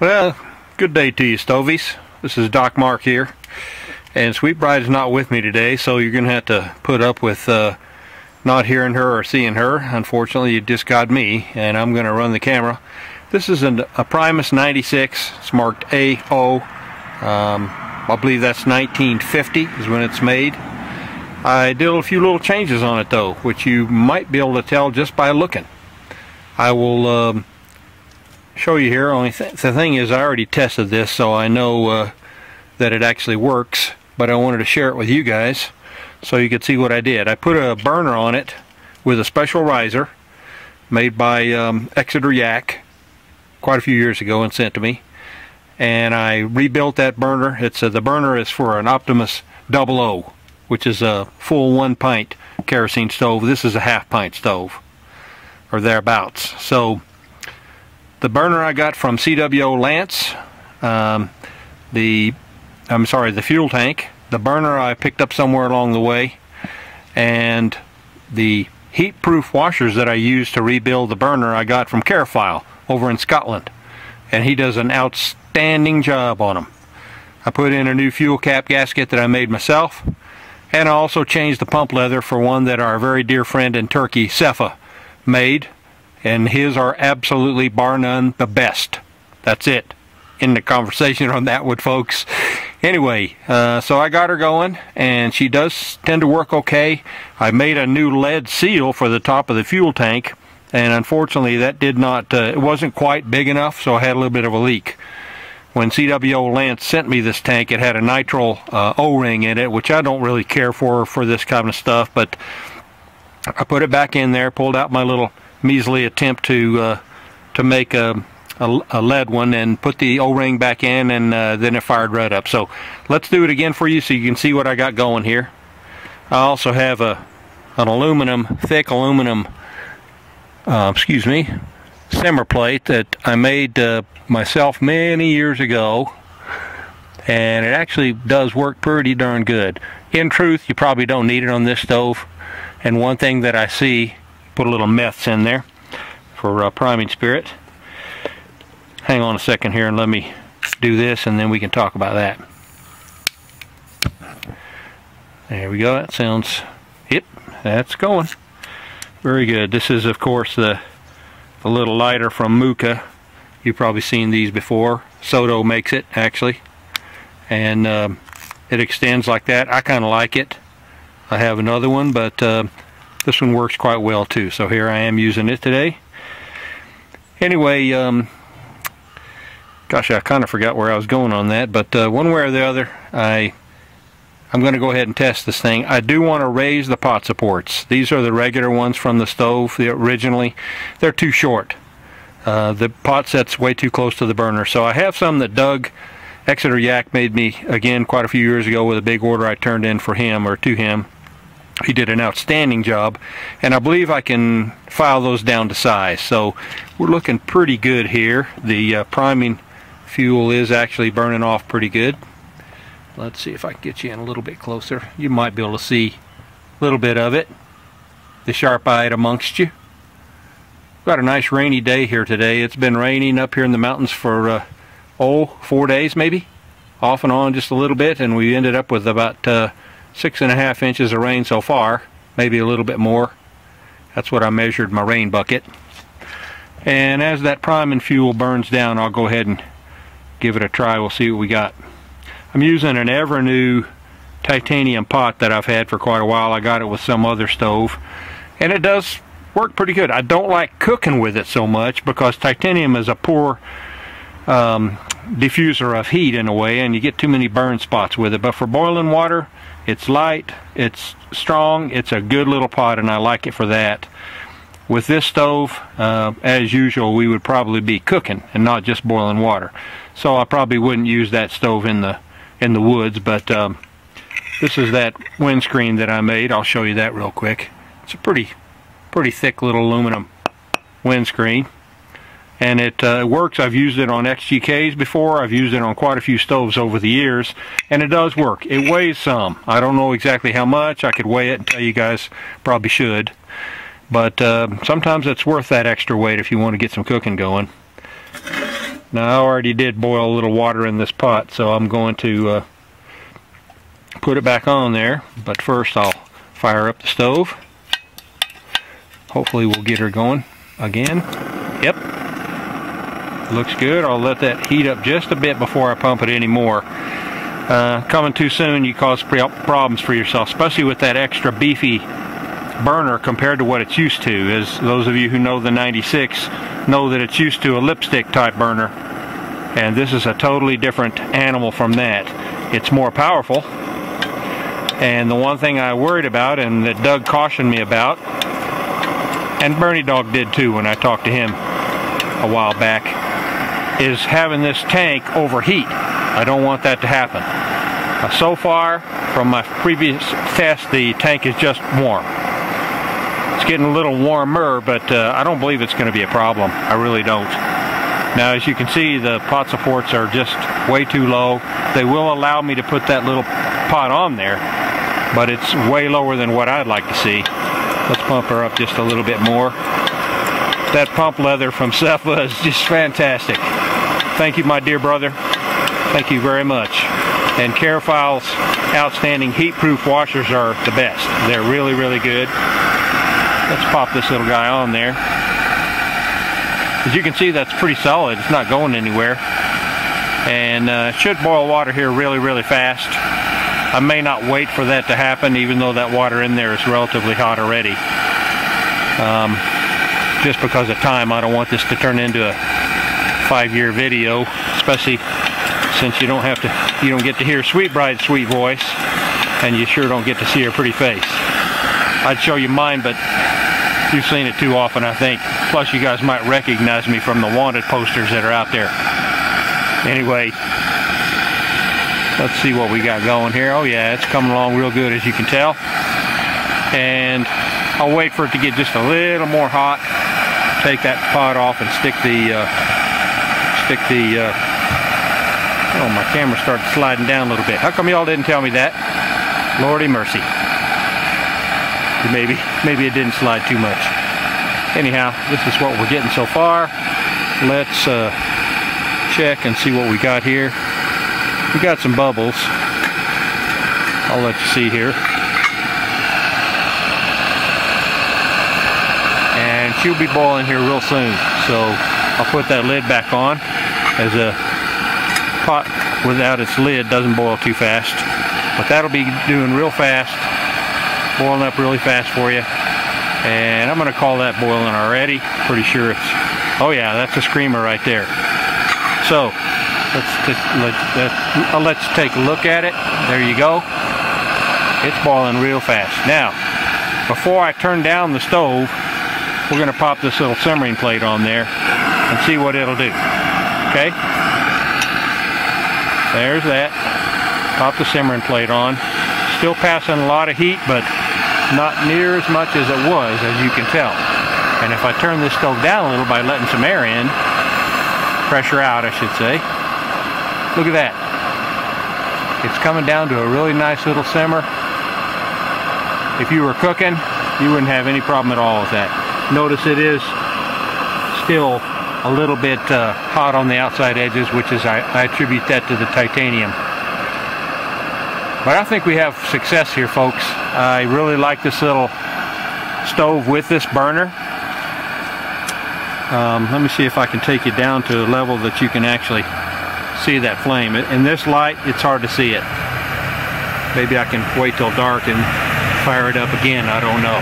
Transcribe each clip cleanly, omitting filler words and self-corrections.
Well, good day to you, Stovies. This is Doc Mark here, and Sweet Bride's not with me today, so you're going to have to put up with not hearing her or seeing her. Unfortunately, you just got me, and I'm going to run the camera. This is a Primus 96. It's marked AO. I believe that's 1950 is when it's made. I did a few little changes on it, though, which you might be able to tell just by looking. I will show you here. Only the thing is, I already tested this, so I know that it actually works, but I wanted to share it with you guys so you could see what I did. I put a burner on it with a special riser made by Exeter Yak quite a few years ago and sent to me, and I rebuilt that burner. The burner is for an Optimus 00, which is a full 1 pint kerosene stove. This is a half pint stove or thereabouts. So the burner I got from CWO Lance, the fuel tank. The burner I picked up somewhere along the way, and the heat-proof washers that I used to rebuild the burner I got from Carafile over in Scotland, and he does an outstanding job on them. I put in a new fuel cap gasket that I made myself, and I also changed the pump leather for one that our very dear friend in Turkey, Sefa, made, and his are absolutely, bar none, the best. That's it. In the conversation on that one, folks. Anyway, so I got her going, and she does tend to work okay. I made a new lead seal for the top of the fuel tank, and unfortunately that did not, it wasn't quite big enough, so I had a little bit of a leak. When CWO Lance sent me this tank, it had a nitrile O-ring in it, which I don't really care for this kind of stuff, but I put it back in there, pulled out my little measly attempt to make a lead one, and put the O-ring back in, and then it fired right up. So let's do it again for you so you can see what I got going here. I also have an thick aluminum simmer plate that I made myself many years ago, and it actually does work pretty darn good. In truth, you probably don't need it on this stove, and one thing that I see, put a little meths in there for priming spirit. Hang on a second here and let me do this, and then we can talk about that. There we go. That sounds, yep, that's going. Very good. This is, of course, the little lighter from Muka. You've probably seen these before. Soto makes it, actually. And it extends like that. I kind of like it. I have another one, but this one works quite well, too. So here I am using it today. Anyway, gosh, I kind of forgot where I was going on that, but one way or the other, I'm going to go ahead and test this thing. I do want to raise the pot supports. These are the regular ones from the stove, originally. They're too short. The pot set's way too close to the burner. So I have some that Doug Exeter Yak made me, again, quite a few years ago with a big order I turned in for him, or to him. He did an outstanding job, and I believe I can file those down to size. So we're looking pretty good here. The priming fuel is actually burning off pretty good. Let's see if I can get you in a little bit closer. You might be able to see a little bit of it, the sharp-eyed amongst you. We've got a nice rainy day here today. It's been raining up here in the mountains for 4 days maybe, off and on just a little bit, and we ended up with about 6.5 inches of rain so far, maybe a little bit more. That's what I measured my rain bucket. And as that priming fuel burns down, I'll go ahead and give it a try. We'll see what we got. I'm using an ever new titanium pot that I've had for quite a while. I got it with some other stove, and it does work pretty good. I don't like cooking with it so much because titanium is a poor diffuser of heat in a way, and you get too many burn spots with it. But for boiling water, it's light, it's strong, it's a good little pot, and I like it for that. With this stove, as usual, we would probably be cooking and not just boiling water. So I probably wouldn't use that stove in the woods, but this is that windscreen that I made. I'll show you that real quick. It's a pretty thick little aluminum windscreen, and it works. I've used it on XGKs before. I've used it on quite a few stoves over the years, and it does work. It weighs some. I don't know exactly how much. I could weigh it and tell you guys, probably should, but sometimes it's worth that extra weight if you want to get some cooking going. Now I already did boil a little water in this pot, so I'm going to put it back on there. But first I'll fire up the stove. Hopefully we'll get her going again. Yep. Looks good. I'll let that heat up just a bit before I pump it anymore. Coming too soon, you cause problems for yourself, especially with that extra beefy burner compared to what it's used to. As those of you who know the 96 know that it's used to a lipstick type burner, and this is a totally different animal from that. It's more powerful, and the one thing I worried about, and that Doug cautioned me about, and Bernie Dog did too when I talked to him a while back, is having this tank overheat. I don't want that to happen. So far, from my previous test, the tank is just warm. It's getting a little warmer, but I don't believe it's going to be a problem. I really don't. Now, as you can see, the pot supports are just way too low. They will allow me to put that little pot on there, but it's way lower than what I'd like to see. Let's pump her up just a little bit more. That pump leather from Cepha is just fantastic. Thank you, my dear brother. Thank you very much. And Carefile's outstanding heat-proof washers are the best. They're really, really good. Let's pop this little guy on there. As you can see, that's pretty solid. It's not going anywhere. And it should boil water here really, really fast. I may not wait for that to happen, even though that water in there is relatively hot already. Just because of time, I don't want this to turn into a 5-year video, especially since you don't get to hear Sweet Bride's sweet voice, and you sure don't get to see her pretty face. I'd show you mine, but you've seen it too often, I think. Plus, you guys might recognize me from the wanted posters that are out there. Anyway, let's see what we got going here. Oh yeah, it's coming along real good, as you can tell. And I'll wait for it to get just a little more hot. Take that pot off and stick the oh, my camera started sliding down a little bit. How come y'all didn't tell me that? Lordy mercy. Maybe it didn't slide too much. Anyhow, this is what we're getting so far. Let's check and see what we got here. We got some bubbles. I'll let you see here. And she'll be boiling here real soon. So I'll put that lid back on, as a pot without its lid doesn't boil too fast. But that'll be doing real fast, boiling up really fast for you. And I'm going to call that boiling already. Pretty sure it's, oh yeah, that's a screamer right there. So let's take a look at it. There you go. It's boiling real fast. Now, before I turn down the stove, we're going to pop this little simmering plate on there and see what it'll do. Okay? There's that. Pop the simmering plate on. Still passing a lot of heat, but not near as much as it was, as you can tell. And if I turn this stove down a little by letting some air in, pressure out I should say, look at that. It's coming down to a really nice little simmer. If you were cooking, you wouldn't have any problem at all with that. Notice it is still a little bit hot on the outside edges, which is, I attribute that to the titanium. But I think we have success here, folks. I really like this little stove with this burner. Let me see if I can take you down to a level that you can actually see that flame. In this light, it's hard to see it. Maybe I can wait till dark and fire it up again. I don't know.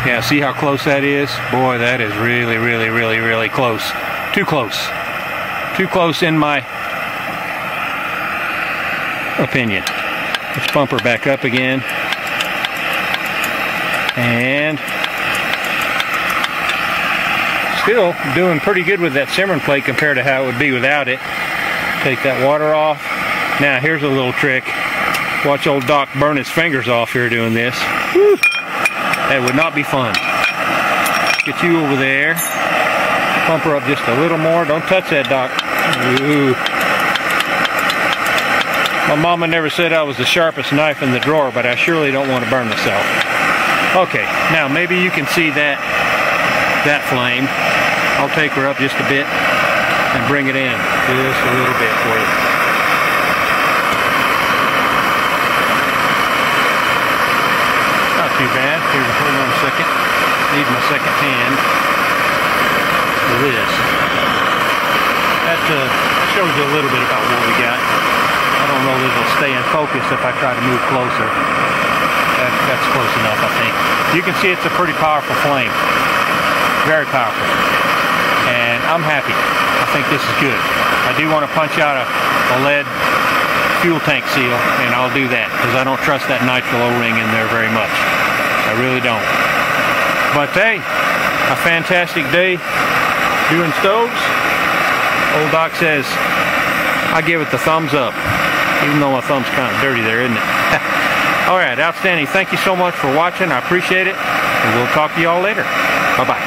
Yeah, see how close that is? Boy, that is really, really, really, really close. Too close. Too close in my opinion. Let's bump her back up again. And still doing pretty good with that simmering plate compared to how it would be without it. Take that water off. Now here's a little trick. Watch old Doc burn his fingers off here doing this. Woo! That would not be fun. Get you over there. Pump her up just a little more. Don't touch that, Doc. Ooh. My mama never said I was the sharpest knife in the drawer, but I surely don't want to burn myself. Okay, now maybe you can see that that flame. I'll take her up just a bit and bring it in just a little bit for you. Not too bad. Here, hold on a second. Need my second hand for this. That shows you a little bit about what we got. I don't know that it'll stay in focus if I try to move closer. That's close enough, I think. You can see it's a pretty powerful flame. Very powerful. And I'm happy. I think this is good. I do want to punch out a lead fuel tank seal, and I'll do that because I don't trust that nitro O-ring in there very much. I really don't. But hey, a fantastic day doing stoves. Old Doc says I give it the thumbs up, even though my thumb's kind of dirty there, isn't it? Alright, outstanding. Thank you so much for watching. I appreciate it. And we'll talk to you all later. Bye-bye.